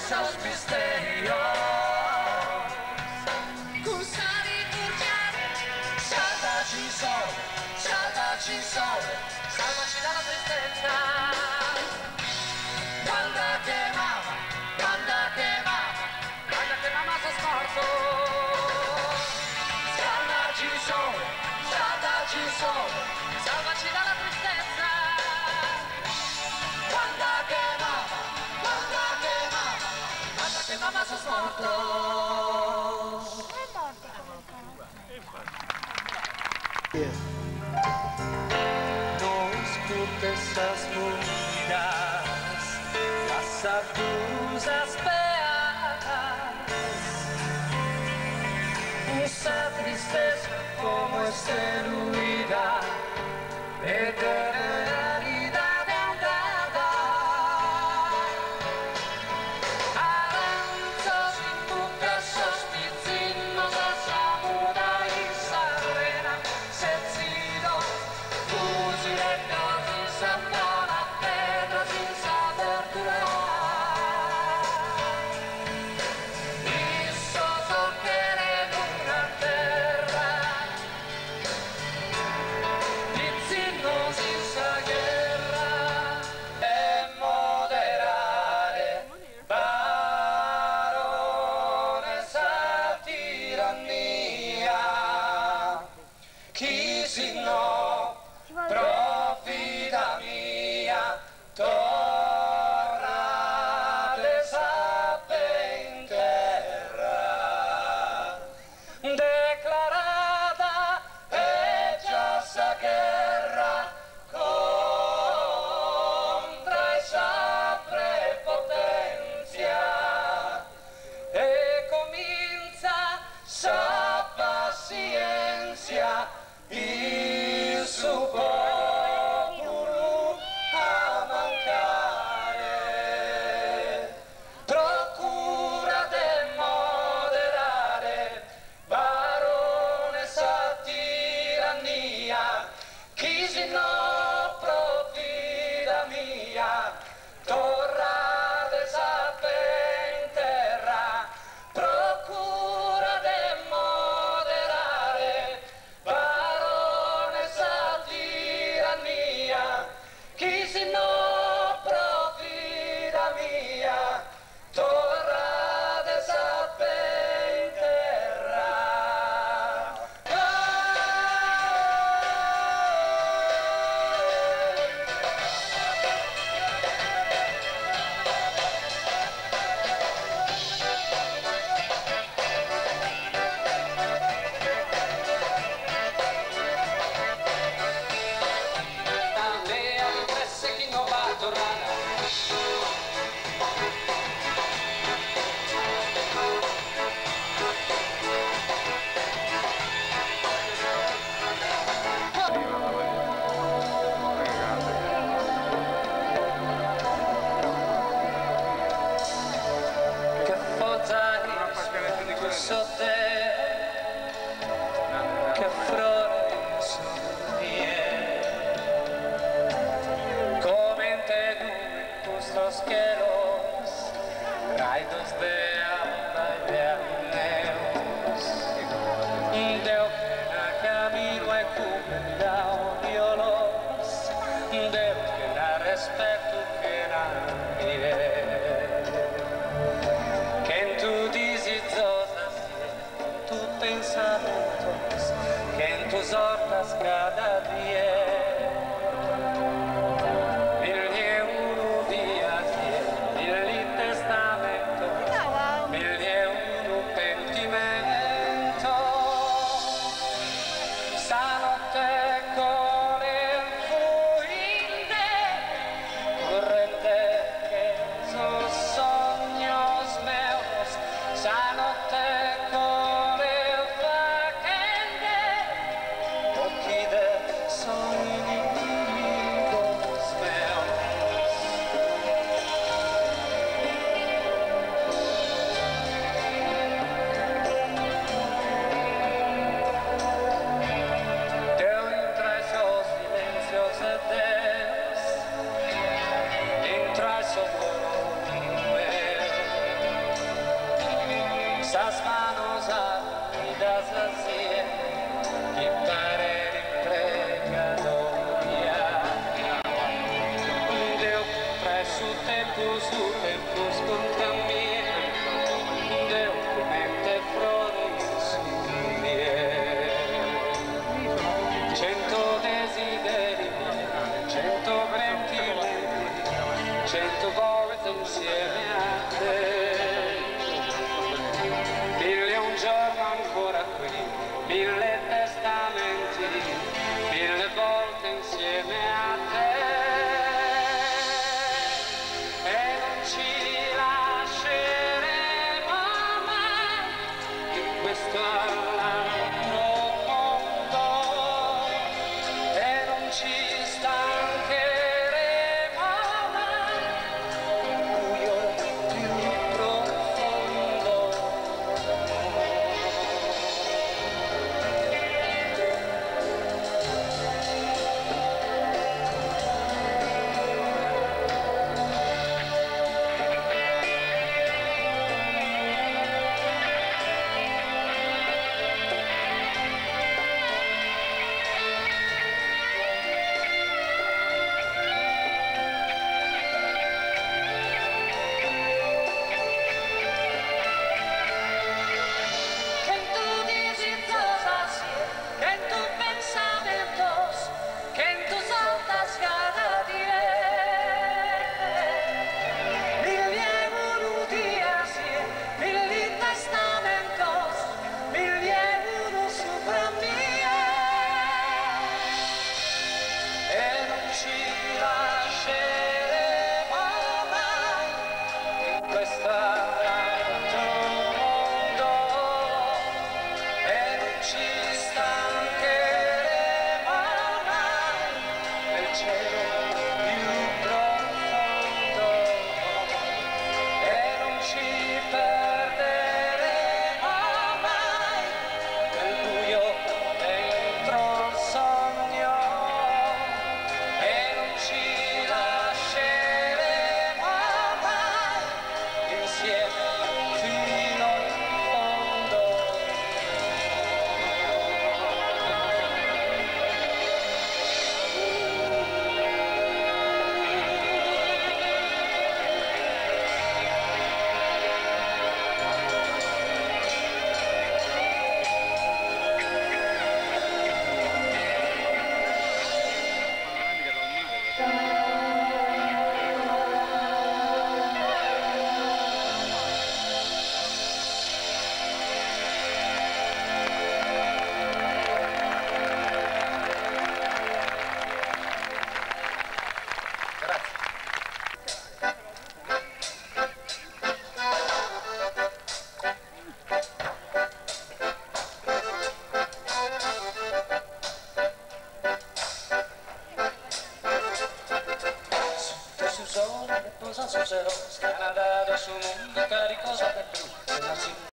esos misterios. Cursare i turchiani, salvaci il sole, salvaci dalla tristezza. Guarda che mamma, guarda che mamma, guarda che mamma si è sporto. Salvaci il sole, salvaci dalla tristezza. Guarda che mamma, guarda che mamma, guarda che mamma si è sporto. No escutes esas movidas, las abusas feas, esa tristeza como esteroida, eternidad andada. Avanzos y bucas, sospicinos, asamuda y sarrena, sezido, fugile casi, sambona, pedra sin saber durar. Isso so quiere una terra, dizzinnos in sa guerra, e moderare baronessa tirannia. Chi si no profida mia, tornate sappe in terra. Declarata è già sa guerra contra esa prepotenzia, e comincia sa pazienza il suo popolo a mancare. Procura de moderare baronessa tirannia. Chi si no profida mia, torrate sappe in terra. Procura de moderare baronessa tirannia. Chi si no profida mia, torrate sappe in terra. Aldea di presse chi non va a tornare. Che forza tu so te, che frore sono mie, come in te gustos quieros, raidos de ambaneos, deo que na camino e cumplao violos, deo que na respeto que na que en tu disizosas, tu pensamientos, que en tus hortas cada día. Il testamento, su tempus contra me, deocumente flores in 100 desideri, 100 sentimenti, 100 volte insieme a te. 1000 un giorno ancora qui, 1000 testamenti, 1000 volte insieme a te. Questo altro mondo e non ci stancheremo mai, il buio più profondo. Su cielo, scanadato su mondo carico sopra blu,